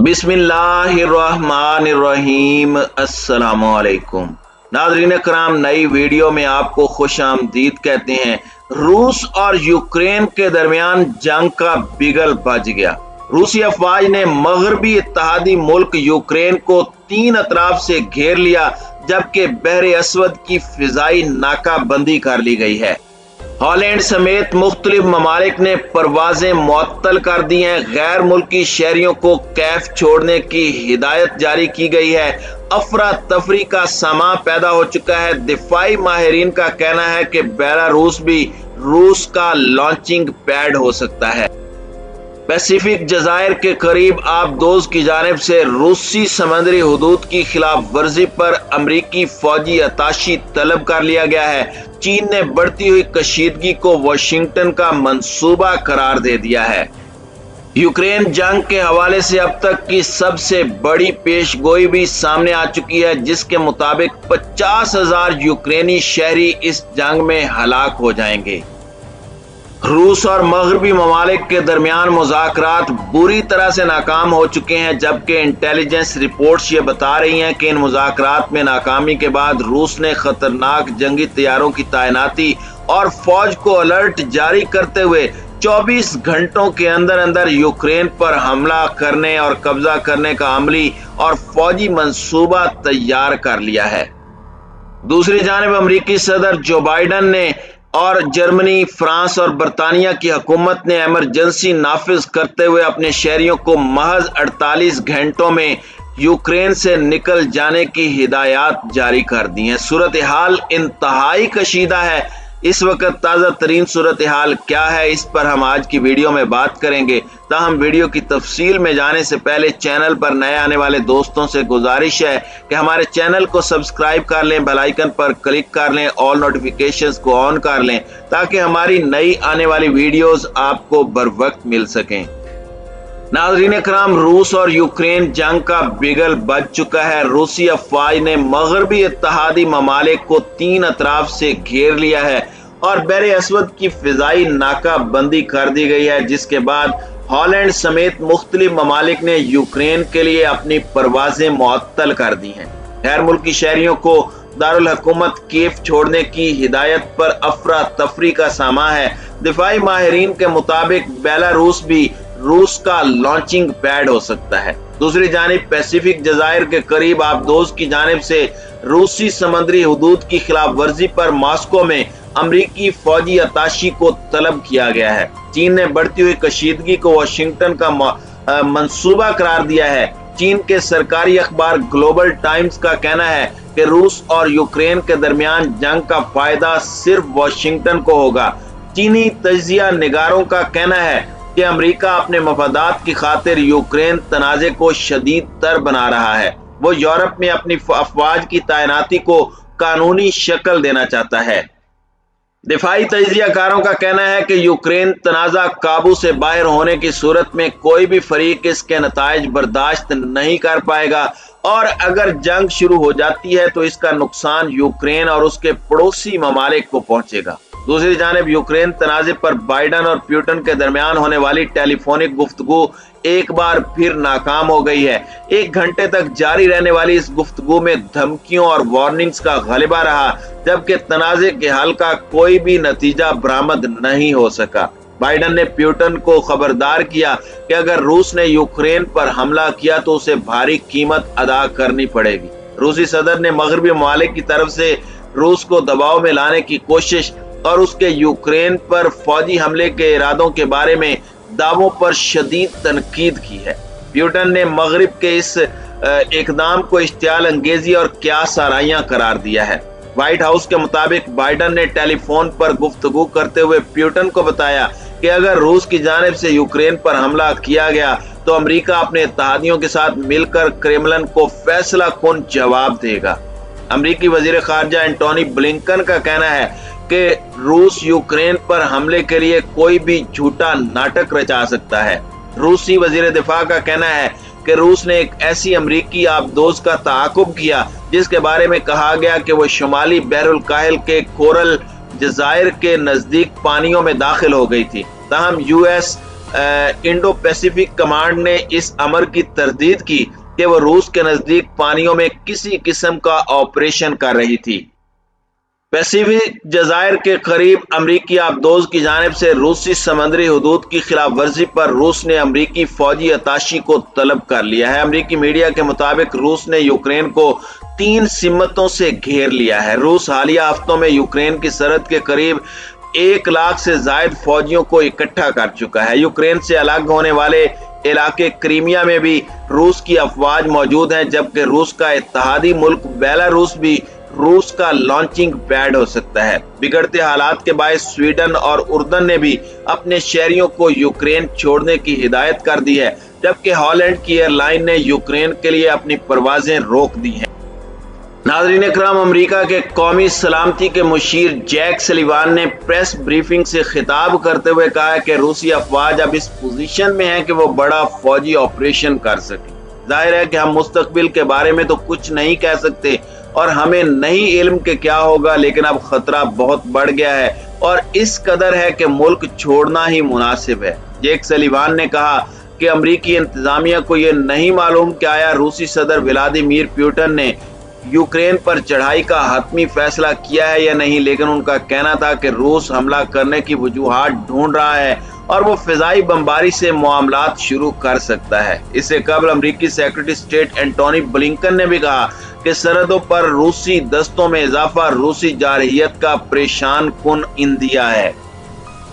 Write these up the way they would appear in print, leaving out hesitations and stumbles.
बिस्मिल्लाहिर्रहमानिर्रहीम। अस्सलामुअलैकुम नाज़रीन कराम, नई वीडियो में आपको खुश आमदीद कहते हैं। रूस और यूक्रेन के दरमियान जंग का बिगल बज गया। रूसी अफवाज ने मगरबी इत्तेहादी मुल्क यूक्रेन को 3 अतराफ से घेर लिया, जबकि बहरे अस्वद की फिजाई नाकाबंदी कर ली गई है। हॉलैंड समेत मुख्तलिफ ममालिक ने परवाजें मुअत्तल कर दी हैं। गैर मुल्की शहरियों को कैफ छोड़ने की हिदायत जारी की गई है। अफरा तफरी का समा पैदा हो चुका है। दिफाई माहिरीन का कहना है कि बेलारूस भी रूस का लॉन्चिंग पैड हो सकता है। पैसिफिक जजायर के करीब आबदोज की जानिब से रूसी समंदरी हुदूद की खिलाफ वर्जी पर अमरीकी फौजी अताशी तलब कर लिया गया है। चीन ने बढ़ती हुई कशीदगी को वाशिंगटन का मंसूबा करार दे दिया है। यूक्रेन जंग के हवाले से अब तक की सबसे बड़ी पेशगोई भी सामने आ चुकी है, जिसके मुताबिक 50,000 यूक्रेनी शहरी इस जंग में हलाक हो जाएंगे। रूस और मगरबी ममालिक के दरमियान मुज़ाकरात बुरी तरह से नाकाम हो चुके हैं, जबकि इंटेलिजेंस रिपोर्ट्स ये बता रही हैं कि इन मुज़ाकरात में नाकामी के बाद रूस ने खतरनाक जंगी तैयारों की तैनाती और फौज को अलर्ट जारी करते हुए 24 घंटों के अंदर अंदर यूक्रेन पर हमला करने और कब्जा करने का अमली और फौजी मंसूबा तैयार कर लिया है। दूसरी जानिब अमरीकी सदर जो बाइडन ने और जर्मनी, फ्रांस और बरतानिया की हुकूमत ने इमरजेंसी नाफिज करते हुए अपने शहरियों को महज 48 घंटों में यूक्रेन से निकल जाने की हिदायत जारी कर दी है। सूरत हाल इंतहाई कशीदा है। इस वक्त ताज़ा तरीन सूरत हाल क्या है, इस पर हम आज की वीडियो में बात करेंगे। ताहम वीडियो की तफसील में जाने से पहले चैनल पर नए आने वाले दोस्तों से गुजारिश है कि हमारे चैनल को सब्सक्राइब कर लें, बेल आइकन पर क्लिक कर लें, ऑल नोटिफिकेशंस को ऑन कर लें, ताकि हमारी नई आने वाली वीडियोस आपको बर वक्त मिल सकें। नाज़रीन कराम, रूस और यूक्रेन जंग का बिगल बज चुका है। रूसी अफवाज ने मगरबी इत्तेहादी ममालिक को 3 अतराफ से घेर लिया है और बहरे अस्वद की फिजाई नाकाबंदी कर दी गई है, जिसके बाद हॉलैंड समेत मुख्तलिफ ममालिक ने यूक्रेन के लिए अपनी परवाजें मुअत्तल कर दी हैं। गैर मुल्की शहरियों को दारुल हुकूमत कीव छोड़ने की हिदायत पर अफरा तफरी का सामा है। दिफाई माहिरीन के मुताबिक बेलारूस भी रूस का लॉन्चिंग पैड हो सकता है। दूसरी जानिब पैसिफिक जजायर के करीब आबदोज की जानिब से रूसी समंदरी हुदूद की खिलाफ वर्जी पर मॉस्को में अमरीकी फौजी अताशी को तलब किया गया है। चीन ने बढ़ती हुई कशीदगी को वाशिंगटन का मंसूबा करार दिया है। चीन के सरकारी अखबार ग्लोबल टाइम्स का कहना है कि रूस और यूक्रेन के दरमियान जंग का फायदा सिर्फ वाशिंगटन को होगा। चीनी तजिया निगारों का कहना है कि अमेरिका अपने मफादात की खातिर यूक्रेन तनाज़े को शदीद तर बना रहा है। वो यूरोप में अपनी अफवाज की तैनाती को कानूनी शक्ल देना चाहता है। दिफाई तजियाकारों का कहना है कि यूक्रेन तनाज़ा काबू से बाहर होने की सूरत में कोई भी फरीक इसके नताइज बर्दाश्त नहीं कर पाएगा, और अगर जंग शुरू हो जाती है तो इसका नुकसान यूक्रेन और उसके पड़ोसी ममालिक को पहुंचेगा। दूसरी जानिब यूक्रेन तनाज़े पर बाइडन और पुतिन के दरमियान होने वाली टेलीफोनिक गुफ्तगू एक बार फिर नाकाम हो गई है। 1 घंटे तक जारी रहने वाली इस गुफ्तगू में धमकियों और वार्निंग्स का गलिबा रहा, जबकि तनाज़े के हल का कोई भी नतीजा बरामद नहीं हो सका। बाइडन ने पुतिन को खबरदार किया कि अगर रूस ने यूक्रेन पर हमला किया तो उसे भारी कीमत अदा करनी पड़ेगी। रूसी सदर ने मगरबी ममालिक की तरफ से रूस को दबाव में लाने की कोशिश और उसके यूक्रेन पर फौजी हमले के इरादों के बारे में दावों पर शदीद तनकीद की है। पुतिन ने मगरिब के इस इकदाम को इश्तियाल अंगेजी और क्या साराइयां करार दिया है। व्हाइट हाउस के मुताबिक बाइडन ने टेलीफोन पर गुफ्तगू करते हुए पुतिन को बताया कि अगर रूस की जानिब से यूक्रेन पर हमला किया गया तो अमेरिका अपने इत्तेहादियों के साथ मिलकर क्रेमलिन को फैसला कुन जवाब देगा। अमेरिकी वजीर खारजा एंटोनी ब्लिंकन का कहना है कि रूस यूक्रेन पर हमले के लिए कोई भी झूठा नाटक रचा सकता है। रूसी वजीर दिफा का कहना है कि रूस ने एक ऐसी अमरीकी आबदोज का ताकुब किया जिसके बारे में कहा गया कि वो शुमाली बहरुल काहिल के कोरल जजायर के नजदीक पानियों में दाखिल हो गई थी। ताहम यूएस इंडो पैसिफिक कमांड ने इस अमर की तरदीद की कि वो रूस के नजदीक पानियों में किसी किस्म का ऑपरेशन कर रही थी। पैसिफिक जजायर के करीब अमरीकी आबदोज की जानिब से रूसी समंदरी हदूद की खिलाफ वर्जी पर रूस ने अमरीकी फौजी अताशी को तलब कर लिया है। अमरीकी मीडिया के मुताबिक रूस ने यूक्रेन को 3 सिमतों से घेर लिया है। रूस हालिया हफ्तों में यूक्रेन की सरहद के करीब 1 लाख से जायद फौजियों को इकट्ठा कर चुका है। यूक्रेन से अलग होने वाले इलाके क्रीमिया में भी रूस की अफवाज मौजूद हैं, जबकि रूस का इत्तेहादी मुल्क बेलारूस भी रूस का लॉन्चिंग पैड हो सकता है। बिगड़ते हालात के बायस स्वीडन और उर्दन ने भी अपने शहरियों को यूक्रेन छोड़ने की हिदायत कर दी है, जबकि हॉलैंड की एयरलाइन ने यूक्रेन के लिए अपनी परवाजें रोक दी हैं। नाज़रीन इकराम, अमेरिका के कौमी सलामती के मुशीर जैक सलीवान ने प्रेस ब्रीफिंग से खिताब करते हुए कहा कि रूसी अफवाज अब इस पोजीशन में है कि वो बड़ा फौजी ऑपरेशन कर सके। जाहिर है कि हम मुस्तकबिल के बारे में तो कुछ नहीं कह सकते और हमें नहीं इल्म के क्या होगा, लेकिन अब खतरा बहुत बढ़ गया है और इस कदर है कि मुल्क छोड़ना ही मुनासिब है। जैक सलीवान ने कहा कि अमरीकी इंतजामिया को यह नहीं मालूम कि आया रूसी सदर व्लादिमीर पुतिन ने यूक्रेन पर चढ़ाई का हतमी फैसला किया है या नहीं, लेकिन उनका कहना था कि रूस हमला करने की वजूहात ढूंढ रहा है और वो फिजाई बमबारी से मामलात शुरू कर सकता है। इससे कबल अमरीकी सेक्रेटरी स्टेट एंटोनी ब्लिंकन ने भी कहा कि सरहदों पर रूसी दस्तों में इजाफा रूसी जारहियत का परेशान कुन इंदिया है।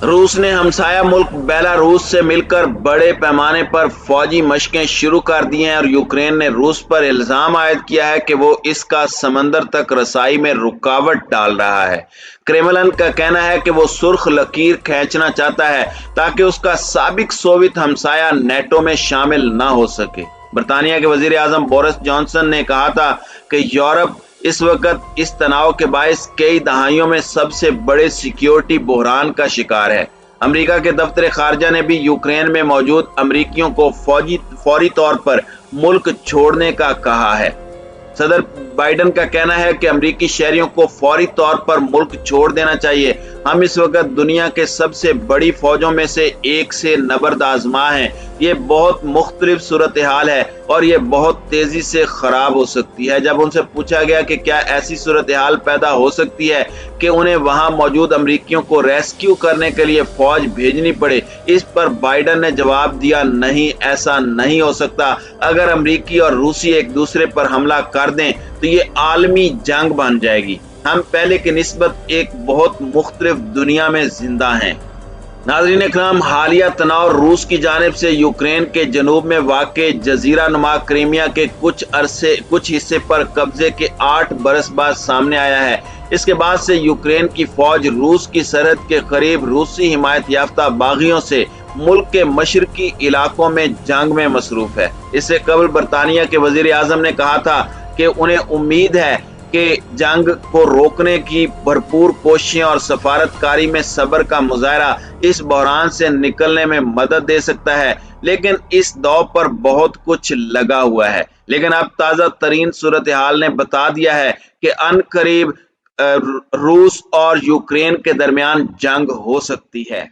रूस ने हमसाया मुल्क बेलारूस से मिलकर बड़े पैमाने पर फौजी मशकें शुरू कर दी हैं और यूक्रेन ने रूस पर इल्जाम आयद किया है कि वो इसका समंदर तक रसाई में रुकावट डाल रहा है। क्रेमलिन का कहना है कि वो सुर्ख लकीर खींचना चाहता है ताकि उसका साबिक सोवियत हमसाया नेटो में शामिल ना हो सके। बरतानिया के वजीर आजम बोरिस जॉनसन ने कहा था कि यूरोप इस वक्त इस तनाव के बायस कई दहाइयों में सबसे बड़े सिक्योरिटी बहरान का शिकार है। अमेरिका के दफ्तर खारजा ने भी यूक्रेन में मौजूद अमरीकियों को फौरी तौर पर मुल्क छोड़ने का कहा है। सदर बाइडन का कहना है कि अमरीकी शहरियों को फौरी तौर पर मुल्क छोड़ देना चाहिए। हम इस वक्त दुनिया के सबसे बड़ी फौजों में से एक से नबर्द आजमा हैं। ये बहुत मुख्तलिफ सूरत हाल है और ये बहुत तेजी से खराब हो सकती है। जब उनसे पूछा गया कि क्या ऐसी सूरत हाल पैदा हो सकती है कि उन्हें वहां मौजूद अमरीकियों को रेस्क्यू करने के लिए फौज भेजनी पड़े, इस पर बाइडन ने जवाब दिया, नहीं, ऐसा नहीं हो सकता। अगर अमरीकी और रूसी एक दूसरे पर हमला कर दें तो ये आलमी जंग बन जाएगी। हम पहले की निस्बत एक बहुत मुख्तलिफ दुनिया में जिंदा हैं। नाज़रीन इकराम, हालिया तनाव रूस की जानिब से यूक्रेन के जनूब में वाक़े जजीरा नुमा क्रीमिया के कुछ हिस्से पर कब्जे के 8 बरस बाद सामने आया है। इसके बाद से यूक्रेन की फौज रूस की सरहद के करीब रूसी हिमायत याफ्ता बागियों से मुल्क के मशरकी इलाकों में जंग में मसरूफ है। इससे कबल बरतानिया के वजीर आजम ने कहा था कि उन्हें उम्मीद है कि जंग को रोकने की भरपूर कोशिशें और सफारतकारी में सब्र का मुजाहरा इस बहरान से निकलने में मदद दे सकता है, लेकिन इस दौर पर बहुत कुछ लगा हुआ है। लेकिन अब ताज़ा तरीन सूरत हाल ने बता दिया है कि अनकरीब रूस और यूक्रेन के दरमियान जंग हो सकती है।